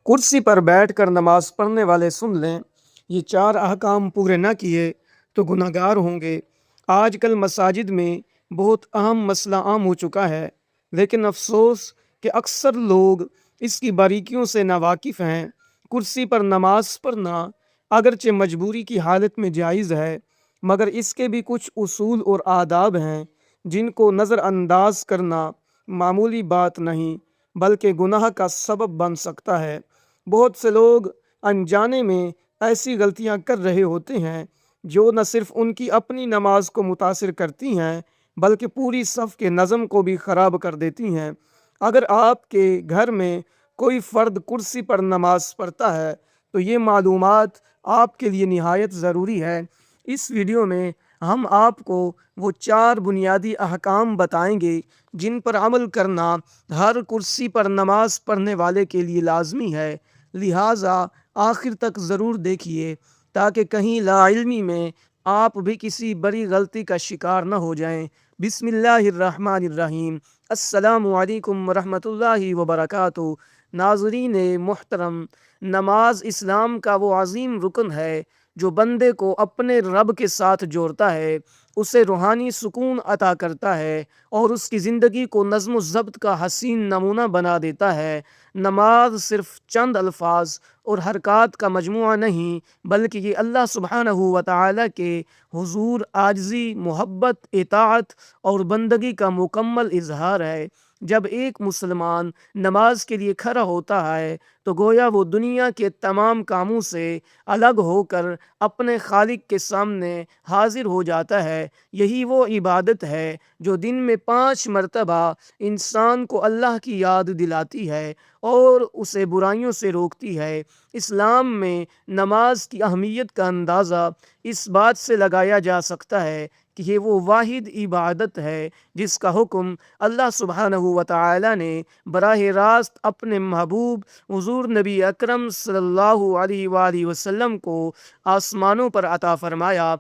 کرسی پر بیٹھ کر نماز پڑھنے والے سن لیں، یہ 4 احکام پورے نہ کیے تو گناہ گار ہوں گے۔ آج کل مساجد میں بہت اہم مسئلہ عام ہو چکا ہے، لیکن افسوس کہ اکثر لوگ اس کی باریکیوں سے ناواقف ہیں۔ کرسی پر نماز پڑھنا اگرچہ مجبوری کی حالت میں جائز ہے، مگر اس کے بھی کچھ اصول اور آداب ہیں جن کو نظر انداز کرنا معمولی بات نہیں بلکہ گناہ کا سبب بن سکتا ہے۔ بہت سے لوگ انجانے میں ایسی غلطیاں کر رہے ہوتے ہیں جو نہ صرف ان کی اپنی نماز کو متاثر کرتی ہیں بلکہ پوری صف کے نظم کو بھی خراب کر دیتی ہیں۔ اگر آپ کے گھر میں کوئی فرد کرسی پر نماز پڑھتا ہے تو یہ معلومات آپ کے لیے نہایت ضروری ہے۔ اس ویڈیو میں ہم آپ کو وہ 4 بنیادی احکام بتائیں گے جن پر عمل کرنا ہر کرسی پر نماز پڑھنے والے کے لیے لازمی ہے، لہٰذا آخر تک ضرور دیکھیے تاکہ کہیں لا علمی میں آپ بھی کسی بڑی غلطی کا شکار نہ ہو جائیں۔ بسم اللہ الرحمن الرحیم۔ السلام علیکم ورحمۃ اللہ وبرکاتہ۔ ناظرین محترم، نماز اسلام کا وہ عظیم رکن ہے جو بندے کو اپنے رب کے ساتھ جوڑتا ہے، اسے روحانی سکون عطا کرتا ہے اور اس کی زندگی کو نظم و ضبط کا حسین نمونہ بنا دیتا ہے۔ نماز صرف چند الفاظ اور حرکات کا مجموعہ نہیں بلکہ یہ اللہ سبحانہ و تعالیٰ کے حضور عاجزی، محبت، اطاعت اور بندگی کا مکمل اظہار ہے۔ جب ایک مسلمان نماز کے لیے کھڑا ہوتا ہے تو گویا وہ دنیا کے تمام کاموں سے الگ ہو کر اپنے خالق کے سامنے حاضر ہو جاتا ہے۔ یہی وہ عبادت ہے جو دن میں 5 مرتبہ انسان کو اللہ کی یاد دلاتی ہے اور اسے برائیوں سے روکتی ہے۔ اسلام میں نماز کی اہمیت کا اندازہ اس بات سے لگایا جا سکتا ہے کہ یہ وہ واحد عبادت ہے جس کا حکم اللہ سبحانہ و تعالی نے براہ راست اپنے محبوب حضور نبی اکرم صلی اللہ علیہ وآلہ وسلم کو آسمانوں پر عطا فرمایا۔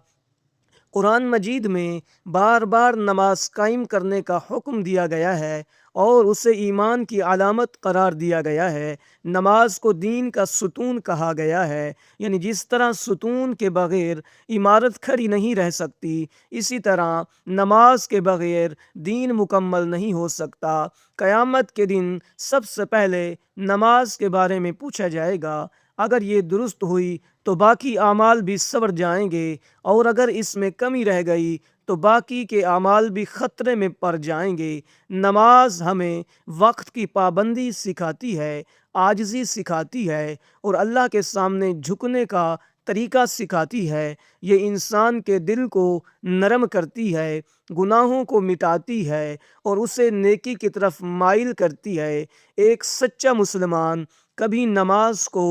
قرآن مجید میں بار بار نماز قائم کرنے کا حکم دیا گیا ہے اور اسے ایمان کی علامت قرار دیا گیا ہے۔ نماز کو دین کا ستون کہا گیا ہے، یعنی جس طرح ستون کے بغیر عمارت کھڑی نہیں رہ سکتی، اسی طرح نماز کے بغیر دین مکمل نہیں ہو سکتا۔ قیامت کے دن سب سے پہلے نماز کے بارے میں پوچھا جائے گا۔ اگر یہ درست ہوئی تو باقی اعمال بھی سنور جائیں گے اور اگر اس میں کمی رہ گئی تو باقی کے اعمال بھی خطرے میں پڑ جائیں گے۔ نماز ہمیں وقت کی پابندی سکھاتی ہے، عاجزی سکھاتی ہے اور اللہ کے سامنے جھکنے کا طریقہ سکھاتی ہے۔ یہ انسان کے دل کو نرم کرتی ہے، گناہوں کو مٹاتی ہے اور اسے نیکی کی طرف مائل کرتی ہے۔ ایک سچا مسلمان کبھی نماز کو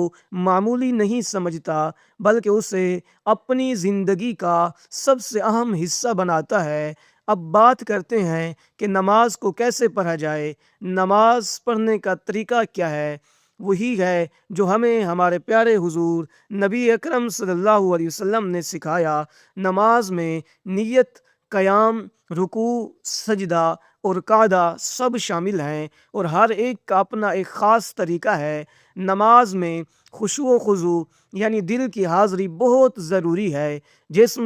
معمولی نہیں سمجھتا بلکہ اسے اپنی زندگی کا سب سے اہم حصہ بناتا ہے۔ اب بات کرتے ہیں کہ نماز کو کیسے پڑھا جائے۔ نماز پڑھنے کا طریقہ کیا ہے؟ وہی ہے جو ہمیں ہمارے پیارے حضور نبی اکرم صلی اللہ علیہ وسلم نے سکھایا۔ نماز میں نیت، قیام، رکوع، سجدہ اور قعدہ سب شامل ہیں اور ہر ایک کا اپنا ایک خاص طریقہ ہے۔ نماز میں خشوع و خضوع یعنی دل کی حاضری بہت ضروری ہے۔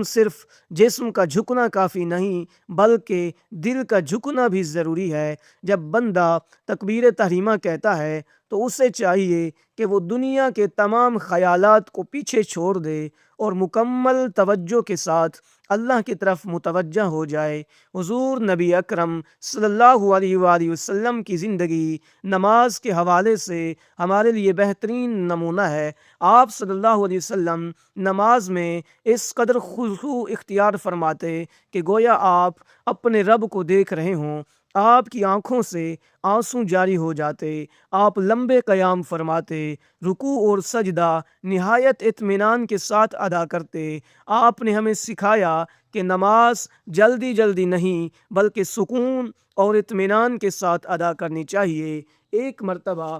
صرف جسم کا جھکنا کافی نہیں بلکہ دل کا جھکنا بھی ضروری ہے۔ جب بندہ تکبیر تحریمہ کہتا ہے تو اسے چاہیے کہ وہ دنیا کے تمام خیالات کو پیچھے چھوڑ دے اور مکمل توجہ کے ساتھ اللہ کی طرف متوجہ ہو جائے۔ حضور نبی اکرم صلی اللہ علیہ وآلہ وسلم کی زندگی نماز کے حوالے سے ہمارے لیے بہترین نمونہ ہے۔ آپ صلی اللہ علیہ وسلم نماز میں اس قدر خضوع اختیار فرماتے کہ گویا آپ اپنے رب کو دیکھ رہے ہوں۔ آپ کی آنکھوں سے آنسو جاری ہو جاتے، آپ لمبے قیام فرماتے، رکوع اور سجدہ نہایت اطمینان کے ساتھ ادا کرتے۔ آپ نے ہمیں سکھایا کہ نماز جلدی جلدی نہیں بلکہ سکون اور اطمینان کے ساتھ ادا کرنی چاہیے۔ ایک مرتبہ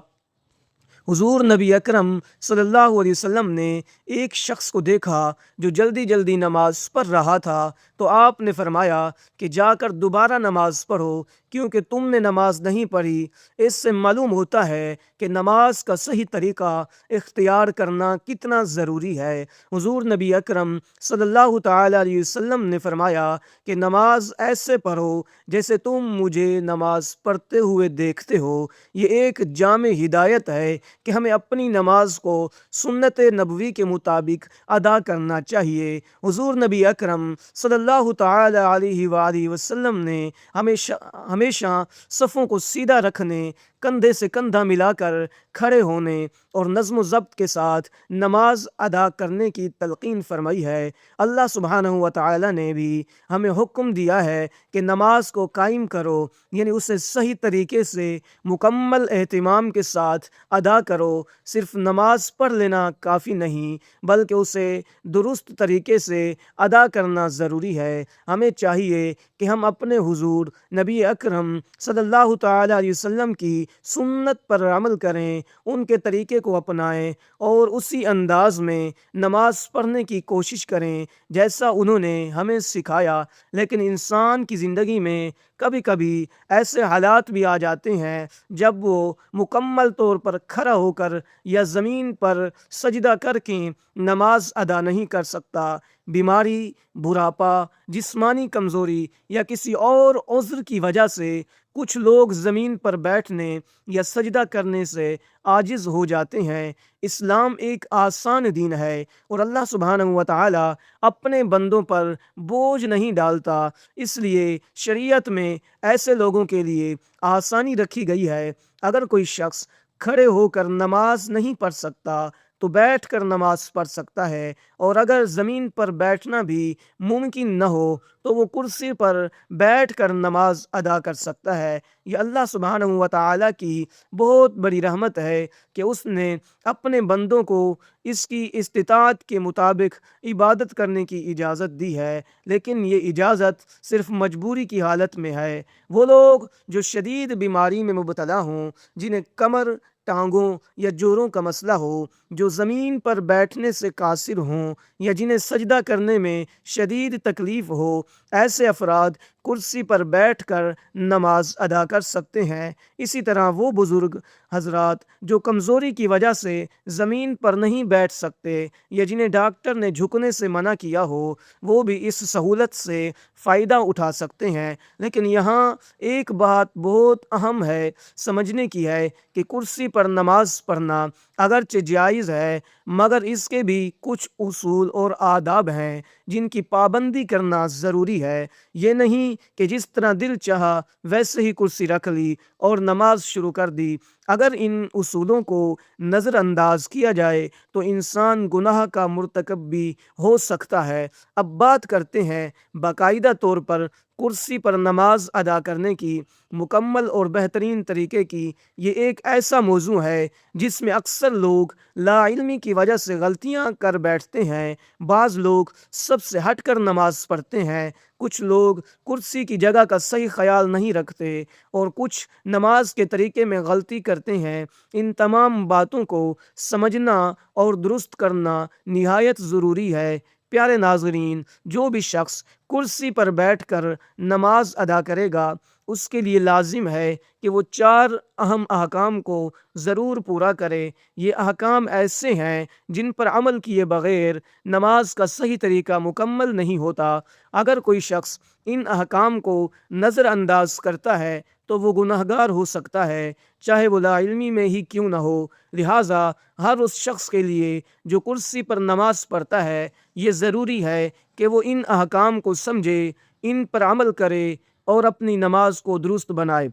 حضور نبی اکرم صلی اللہ علیہ وسلم نے ایک شخص کو دیکھا جو جلدی جلدی نماز پڑھ رہا تھا تو آپ نے فرمایا کہ جا کر دوبارہ نماز پڑھو کیونکہ تم نے نماز نہیں پڑھی۔ اس سے معلوم ہوتا ہے کہ نماز کا صحیح طریقہ اختیار کرنا کتنا ضروری ہے۔ حضور نبی اکرم صلی اللہ تعالی علیہ وسلم نے فرمایا کہ نماز ایسے پڑھو جیسے تم مجھے نماز پڑھتے ہوئے دیکھتے ہو۔ یہ ایک جامع ہدایت ہے کہ ہمیں اپنی نماز کو سنت نبوی کے مطابق ادا کرنا چاہیے۔ حضور نبی اکرم صلی اللہ تعالی علیہ وآلہ وسلم نے ہمیشہ صفوں کو سیدھا رکھنے، کندھے سے کندھا ملا کر کھڑے ہونے اور نظم و ضبط کے ساتھ نماز ادا کرنے کی تلقین فرمائی ہے۔ اللہ سبحانہ و تعالی نے بھی ہمیں حکم دیا ہے کہ نماز کو قائم کرو، یعنی اسے صحیح طریقے سے مکمل اہتمام کے ساتھ ادا کرو۔ صرف نماز پڑھ لینا کافی نہیں، بلکہ اسے درست طریقے سے ادا کرنا ضروری ہے۔ ہمیں چاہیے کہ ہم اپنے حضور نبی اکرم صلی اللہ تعالی علیہ وسلم کی سنت پر عمل کریں، ان کے طریقے کو اپنائیں اور اسی انداز میں نماز پڑھنے کی کوشش کریں جیسا انہوں نے ہمیں سکھایا۔ لیکن انسان کی زندگی میں کبھی کبھی ایسے حالات بھی آ جاتے ہیں جب وہ مکمل طور پر کھڑا ہو کر یا زمین پر سجدہ کر کے نماز ادا نہیں کر سکتا۔ بیماری، بڑھاپا، جسمانی کمزوری یا کسی اور عذر کی وجہ سے کچھ لوگ زمین پر بیٹھنے یا سجدہ کرنے سے عاجز ہو جاتے ہیں۔ اسلام ایک آسان دین ہے اور اللہ سبحانہ و تعالی اپنے بندوں پر بوجھ نہیں ڈالتا، اس لیے شریعت میں ایسے لوگوں کے لیے آسانی رکھی گئی ہے۔ اگر کوئی شخص کھڑے ہو کر نماز نہیں پڑھ سکتا تو بیٹھ کر نماز پڑھ سکتا ہے، اور اگر زمین پر بیٹھنا بھی ممکن نہ ہو تو وہ کرسی پر بیٹھ کر نماز ادا کر سکتا ہے۔ یہ اللہ سبحانہ و تعالیٰ کی بہت بڑی رحمت ہے کہ اس نے اپنے بندوں کو اس کی استطاعت کے مطابق عبادت کرنے کی اجازت دی ہے، لیکن یہ اجازت صرف مجبوری کی حالت میں ہے۔ وہ لوگ جو شدید بیماری میں مبتلا ہوں، جنہیں کمر، ٹانگوں یا جوڑوں کا مسئلہ ہو، جو زمین پر بیٹھنے سے قاصر ہوں یا جنہیں سجدہ کرنے میں شدید تکلیف ہو، ایسے افراد کرسی پر بیٹھ کر نماز ادا کر سکتے ہیں۔ اسی طرح وہ بزرگ حضرات جو کمزوری کی وجہ سے زمین پر نہیں بیٹھ سکتے یا جنہیں ڈاکٹر نے جھکنے سے منع کیا ہو، وہ بھی اس سہولت سے فائدہ اٹھا سکتے ہیں۔ لیکن یہاں ایک بات بہت اہم ہے، سمجھنے کی ہے کہ کرسی پر نماز پڑھنا اگرچہ جائز ہے، مگر اس کے بھی کچھ اصول اور آداب ہیں جن کی پابندی کرنا ضروری ہے۔ یہ نہیں کہ جس طرح دل چاہا ویسے ہی کرسی رکھ لی اور نماز شروع کر دی۔ اگر ان اصولوں کو نظر انداز کیا جائے تو انسان گناہ کا مرتکب بھی ہو سکتا ہے۔ اب بات کرتے ہیں باقاعدہ طور پر کرسی پر نماز ادا کرنے کی مکمل اور بہترین طریقے کی۔ یہ ایک ایسا موضوع ہے جس میں اکثر لوگ لا علمی کی وجہ سے غلطیاں کر بیٹھتے ہیں۔ بعض لوگ سب سے ہٹ کر نماز پڑھتے ہیں، کچھ لوگ کرسی کی جگہ کا صحیح خیال نہیں رکھتے اور کچھ نماز کے طریقے میں غلطی کرتے ہیں۔ ان تمام باتوں کو سمجھنا اور درست کرنا نہایت ضروری ہے۔ پیارے ناظرین، جو بھی شخص کرسی پر بیٹھ کر نماز ادا کرے گا اس کے لیے لازم ہے کہ وہ 4 اہم احکام کو ضرور پورا کرے۔ یہ احکام ایسے ہیں جن پر عمل کیے بغیر نماز کا صحیح طریقہ مکمل نہیں ہوتا۔ اگر کوئی شخص ان احکام کو نظر انداز کرتا ہے تو وہ گناہگار ہو سکتا ہے، چاہے وہ لا علمی میں ہی کیوں نہ ہو۔ لہٰذا ہر اس شخص کے لیے جو کرسی پر نماز پڑھتا ہے یہ ضروری ہے کہ وہ ان احکام کو سمجھے، ان پر عمل کرے اور اپنی نماز کو درست بنائے،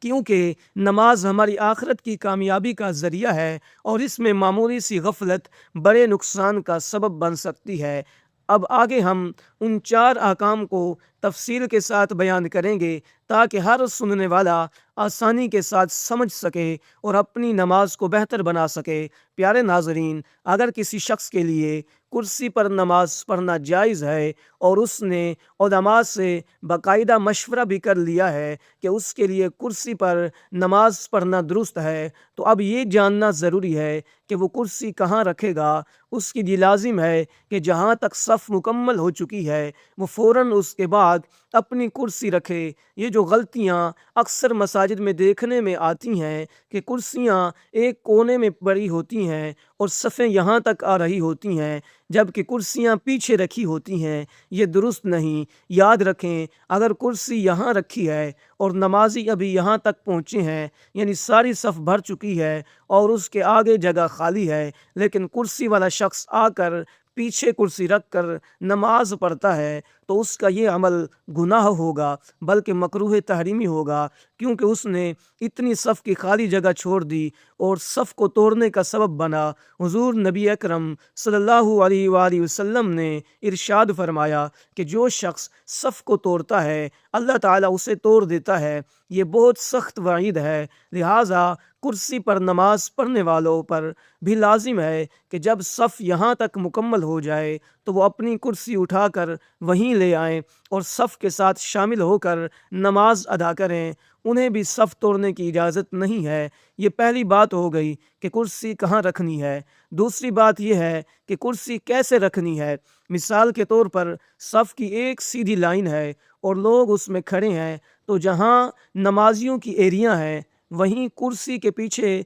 کیونکہ نماز ہماری آخرت کی کامیابی کا ذریعہ ہے اور اس میں معمولی سی غفلت بڑے نقصان کا سبب بن سکتی ہے۔ اب آگے ہم ان 4 احکام کو تفصیل کے ساتھ بیان کریں گے تاکہ ہر سننے والا آسانی کے ساتھ سمجھ سکے اور اپنی نماز کو بہتر بنا سکے۔ پیارے ناظرین، اگر کسی شخص کے لیے کرسی پر نماز پڑھنا جائز ہے اور اس نے علماء سے باقاعدہ مشورہ بھی کر لیا ہے کہ اس کے لیے کرسی پر نماز پڑھنا درست ہے، تو اب یہ جاننا ضروری ہے کہ وہ کرسی کہاں رکھے گا۔ اس کی یہ لازم ہے کہ جہاں تک صف مکمل ہو چکی ہے وہ فوراً اس کے بعد اپنی کرسی رکھے۔ یہ جو غلطیاں اکثر مساجد میں دیکھنے میں آتی ہیں کہ کرسیاں ایک کونے میں پڑی ہوتی ہیں اور صفیں یہاں تک آ رہی ہوتی ہیں جبکہ کرسیاں پیچھے رکھی ہوتی ہیں، یہ درست نہیں۔ یاد رکھیں، اگر کرسی یہاں رکھی ہے اور نمازی ابھی یہاں تک پہنچے ہیں، یعنی ساری صف بھر چکی ہے اور اس کے آگے جگہ خالی ہے، لیکن کرسی والا شخص آ کر پیچھے کرسی رکھ کر نماز پڑھتا ہے تو اس کا یہ عمل گناہ ہوگا، بلکہ مکروہ تحریمی ہوگا، کیونکہ اس نے اتنی صف کی خالی جگہ چھوڑ دی اور صف کو توڑنے کا سبب بنا۔ حضور نبی اکرم صلی اللہ علیہ وآلہ وسلم نے ارشاد فرمایا کہ جو شخص صف کو توڑتا ہے اللہ تعالیٰ اسے توڑ دیتا ہے۔ یہ بہت سخت وعید ہے، لہٰذا کرسی پر نماز پڑھنے والوں پر بھی لازم ہے کہ جب صف یہاں تک مکمل ہو جائے تو وہ اپنی کرسی اٹھا کر وہیں لے آئیں اور صف کے ساتھ شامل ہو کر نماز ادا کریں۔ انہیں بھی صف توڑنے کی اجازت نہیں ہے۔ یہ پہلی بات ہو گئی کہ کرسی کہاں رکھنی ہے۔ دوسری بات یہ ہے کہ کرسی کیسے رکھنی ہے۔ مثال کے طور پر صف کی ایک سیدھی لائن ہے اور لوگ اس میں کھڑے ہیں، تو جہاں نمازیوں کی ایریاں ہیں وہیں کرسی کے پیچھے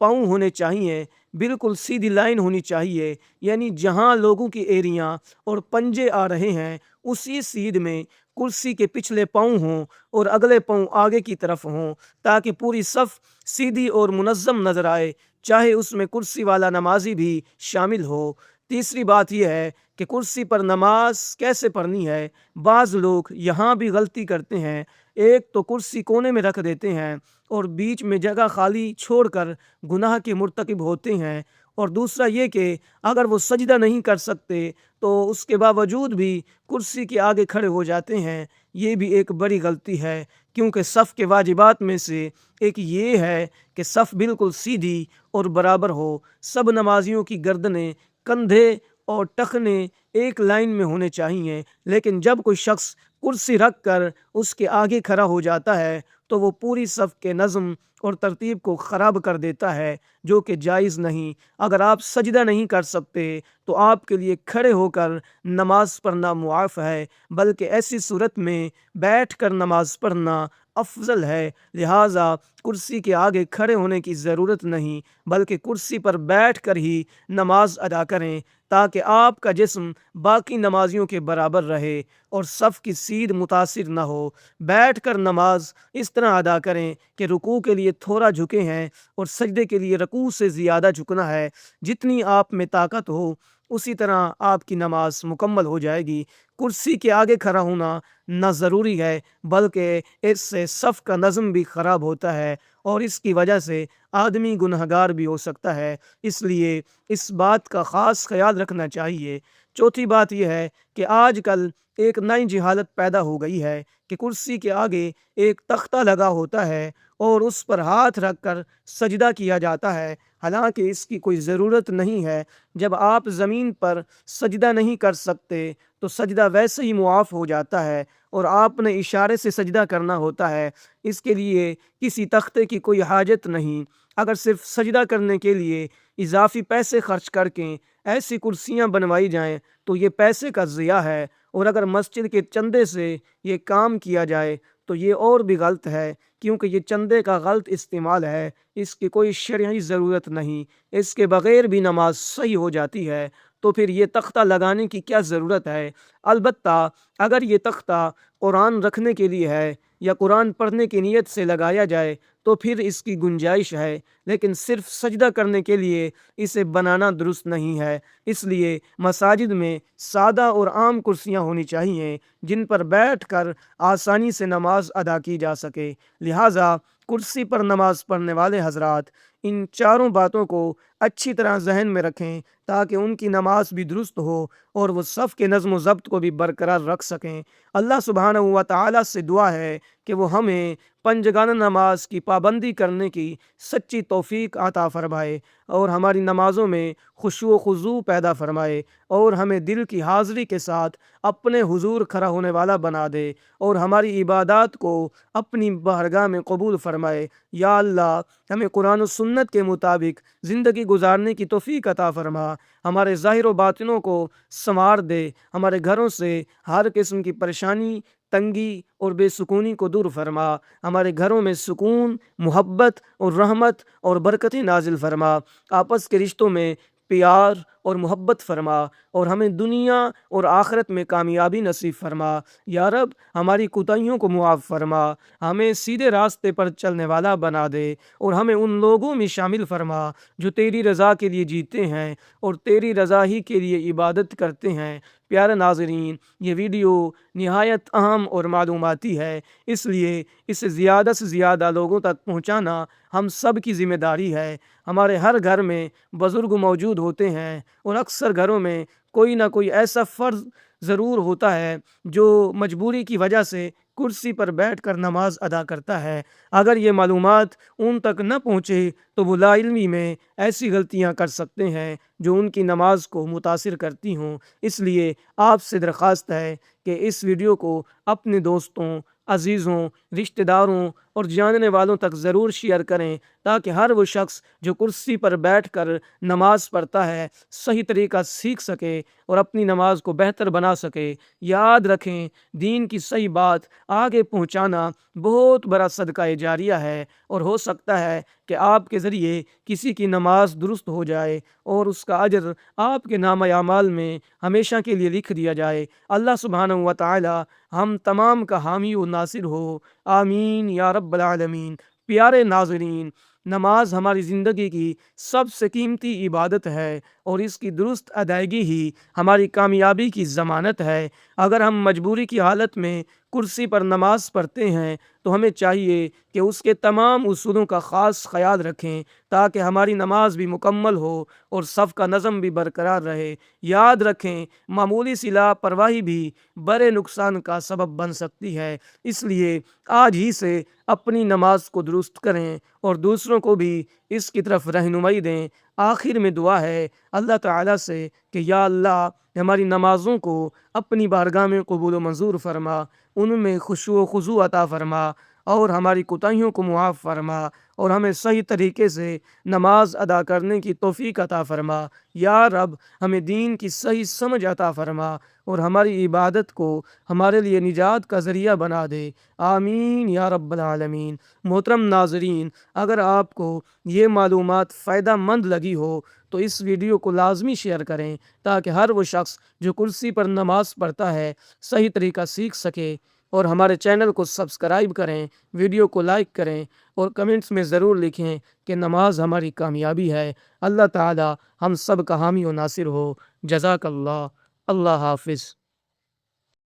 پاؤں ہونے چاہیے، بالکل سیدھی لائن ہونی چاہیے، یعنی جہاں لوگوں کی ایریاں اور پنجے آ رہے ہیں اسی سیدھ میں کرسی کے پچھلے پاؤں ہوں اور اگلے پاؤں آگے کی طرف ہوں، تاکہ پوری صف سیدھی اور منظم نظر آئے، چاہے اس میں کرسی والا نمازی بھی شامل ہو۔ تیسری بات یہ ہے کہ کرسی پر نماز کیسے پڑھنی ہے۔ بعض لوگ یہاں بھی غلطی کرتے ہیں، ایک تو کرسی کونے میں رکھ دیتے ہیں اور بیچ میں جگہ خالی چھوڑ کر گناہ کے مرتکب ہوتے ہیں، اور دوسرا یہ کہ اگر وہ سجدہ نہیں کر سکتے تو اس کے باوجود بھی کرسی کے آگے کھڑے ہو جاتے ہیں۔ یہ بھی ایک بڑی غلطی ہے، کیونکہ صف کے واجبات میں سے ایک یہ ہے کہ صف بالکل سیدھی اور برابر ہو، سب نمازیوں کی گردنیں، کندھے اور ٹخنے ایک لائن میں ہونے چاہیے، لیکن جب کوئی شخص کرسی رکھ کر اس کے آگے کھڑا ہو جاتا ہے تو وہ پوری صف کے نظم اور ترتیب کو خراب کر دیتا ہے، جو کہ جائز نہیں۔ اگر آپ سجدہ نہیں کر سکتے تو آپ کے لیے کھڑے ہو کر نماز پڑھنا معاف ہے، بلکہ ایسی صورت میں بیٹھ کر نماز پڑھنا افضل ہے۔ لہٰذا کرسی کے آگے کھڑے ہونے کی ضرورت نہیں، بلکہ کرسی پر بیٹھ کر ہی نماز ادا کریں، تاکہ آپ کا جسم باقی نمازیوں کے برابر رہے اور صف کی سیدھ متاثر نہ ہو۔ بیٹھ کر نماز اس طرح ادا کریں کہ رکوع کے لیے تھوڑا جھکے ہیں اور سجدے کے لیے رکوع سے زیادہ جھکنا ہے۔ جتنی آپ میں طاقت ہو اسی طرح آپ کی نماز مکمل ہو جائے گی۔ کرسی کے آگے کھڑا ہونا نہ ضروری ہے، بلکہ اس سے صف کا نظم بھی خراب ہوتا ہے اور اس کی وجہ سے آدمی گنہگار بھی ہو سکتا ہے، اس لیے اس بات کا خاص خیال رکھنا چاہیے۔ چوتھی بات یہ ہے کہ آج کل ایک نئی جہالت پیدا ہو گئی ہے کہ کرسی کے آگے ایک تختہ لگا ہوتا ہے اور اس پر ہاتھ رکھ کر سجدہ کیا جاتا ہے، حالانکہ اس کی کوئی ضرورت نہیں ہے۔ جب آپ زمین پر سجدہ نہیں کر سکتے تو سجدہ ویسے ہی معاف ہو جاتا ہے اور آپ نے اشارے سے سجدہ کرنا ہوتا ہے، اس کے لیے کسی تختے کی کوئی حاجت نہیں۔ اگر صرف سجدہ کرنے کے لیے اضافی پیسے خرچ کر کے ایسی کرسیاں بنوائی جائیں تو یہ پیسے کا ضیاع ہے، اور اگر مسجد کے چندے سے یہ کام کیا جائے تو یہ اور بھی غلط ہے، کیونکہ یہ چندے کا غلط استعمال ہے، اس کی کوئی شرعی ضرورت نہیں، اس کے بغیر بھی نماز صحیح ہو جاتی ہے، تو پھر یہ تختہ لگانے کی کیا ضرورت ہے؟ البتہ اگر یہ تختہ قرآن رکھنے کے لیے ہے یا قرآن پڑھنے کی نیت سے لگایا جائے تو پھر اس کی گنجائش ہے، لیکن صرف سجدہ کرنے کے لیے اسے بنانا درست نہیں ہے۔ اس لیے مساجد میں سادہ اور عام کرسیاں ہونی چاہیے جن پر بیٹھ کر آسانی سے نماز ادا کی جا سکے۔ لہٰذا کرسی پر نماز پڑھنے والے حضرات ان چاروں باتوں کو اچھی طرح ذہن میں رکھیں تاکہ ان کی نماز بھی درست ہو اور وہ صف کے نظم و ضبط کو بھی برقرار رکھ سکیں۔ اللہ سبحانہ و تعالیٰ سے دعا ہے کہ وہ ہمیں پنجگانہ نماز کی پابندی کرنے کی سچی توفیق عطا فرمائے اور ہماری نمازوں میں خشوع و خضوع پیدا فرمائے اور ہمیں دل کی حاضری کے ساتھ اپنے حضور کھڑا ہونے والا بنا دے اور ہماری عبادات کو اپنی بارگاہ میں قبول فرمائے۔ یا اللہ، ہمیں قرآن و سنت کے مطابق زندگی گزارنے کی توفیق عطا فرما۔ فرما، ہمارے ظاہر و باطنوں کو سنوار دے، ہمارے گھروں سے ہر قسم کی پریشانی، تنگی اور بے سکونی کو دور فرما، ہمارے گھروں میں سکون، محبت اور رحمت اور برکتیں نازل فرما، آپس کے رشتوں میں پیار اور محبت فرما، اور ہمیں دنیا اور آخرت میں کامیابی نصیب فرما۔ یا رب ہماری کوتاہیوں کو معاف فرما، ہمیں سیدھے راستے پر چلنے والا بنا دے، اور ہمیں ان لوگوں میں شامل فرما جو تیری رضا کے لیے جیتے ہیں اور تیری رضا ہی کے لیے عبادت کرتے ہیں۔ پیارے ناظرین، یہ ویڈیو نہایت اہم اور معلوماتی ہے، اس لیے اسے زیادہ سے زیادہ لوگوں تک پہنچانا ہم سب کی ذمہ داری ہے۔ ہمارے ہر گھر میں بزرگ موجود ہوتے ہیں، اور اکثر گھروں میں کوئی نہ کوئی ایسا فرد ضرور ہوتا ہے جو مجبوری کی وجہ سے کرسی پر بیٹھ کر نماز ادا کرتا ہے۔ اگر یہ معلومات ان تک نہ پہنچے تو وہ لا علمی میں ایسی غلطیاں کر سکتے ہیں جو ان کی نماز کو متاثر کرتی ہوں۔ اس لیے آپ سے درخواست ہے کہ اس ویڈیو کو اپنے دوستوں، عزیزوں، رشتہ داروں اور جاننے والوں تک ضرور شیئر کریں، تاکہ ہر وہ شخص جو کرسی پر بیٹھ کر نماز پڑھتا ہے صحیح طریقہ سیکھ سکے اور اپنی نماز کو بہتر بنا سکے۔ یاد رکھیں، دین کی صحیح بات آگے پہنچانا بہت بڑا صدقہ جاریہ ہے، اور ہو سکتا ہے کہ آپ کے ذریعے کسی کی نماز درست ہو جائے اور اس کا اجر آپ کے نامہ اعمال میں ہمیشہ کے لیے لکھ دیا جائے۔ اللہ سبحانہ و تعالی ہم تمام کا حامی و ناصر ہو، آمین یا رب العالمین۔ پیارے ناظرین، نماز ہماری زندگی کی سب سے قیمتی عبادت ہے، اور اس کی درست ادائیگی ہی ہماری کامیابی کی ضمانت ہے۔ اگر ہم مجبوری کی حالت میں کرسی پر نماز پڑھتے ہیں تو ہمیں چاہیے کہ اس کے تمام اصولوں کا خاص خیال رکھیں، تاکہ ہماری نماز بھی مکمل ہو اور صف کا نظم بھی برقرار رہے۔ یاد رکھیں، معمولی سی لاپرواہی بھی بڑے نقصان کا سبب بن سکتی ہے، اس لیے آج ہی سے اپنی نماز کو درست کریں اور دوسروں کو بھی اس کی طرف رہنمائی دیں۔ آخر میں دعا ہے اللہ تعالیٰ سے کہ یا اللہ ہماری نمازوں کو اپنی بارگاہ میں قبول و منظور فرما، ان میں خشوع و خضوع عطا فرما، اور ہماری کوتاہیوں کو معاف فرما، اور ہمیں صحیح طریقے سے نماز ادا کرنے کی توفیق عطا فرما۔ یا رب ہمیں دین کی صحیح سمجھ عطا فرما، اور ہماری عبادت کو ہمارے لیے نجات کا ذریعہ بنا دے، آمین یا رب العالمین۔ محترم ناظرین، اگر آپ کو یہ معلومات فائدہ مند لگی ہو تو اس ویڈیو کو لازمی شیئر کریں، تاکہ ہر وہ شخص جو کرسی پر نماز پڑھتا ہے صحیح طریقہ سیکھ سکے، اور ہمارے چینل کو سبسکرائب کریں، ویڈیو کو لائک کریں، اور کمنٹس میں ضرور لکھیں کہ نماز ہماری کامیابی ہے۔ اللہ تعالی ہم سب کا حامی و ناصر ہو۔ جزاک اللہ۔ اللہ حافظ۔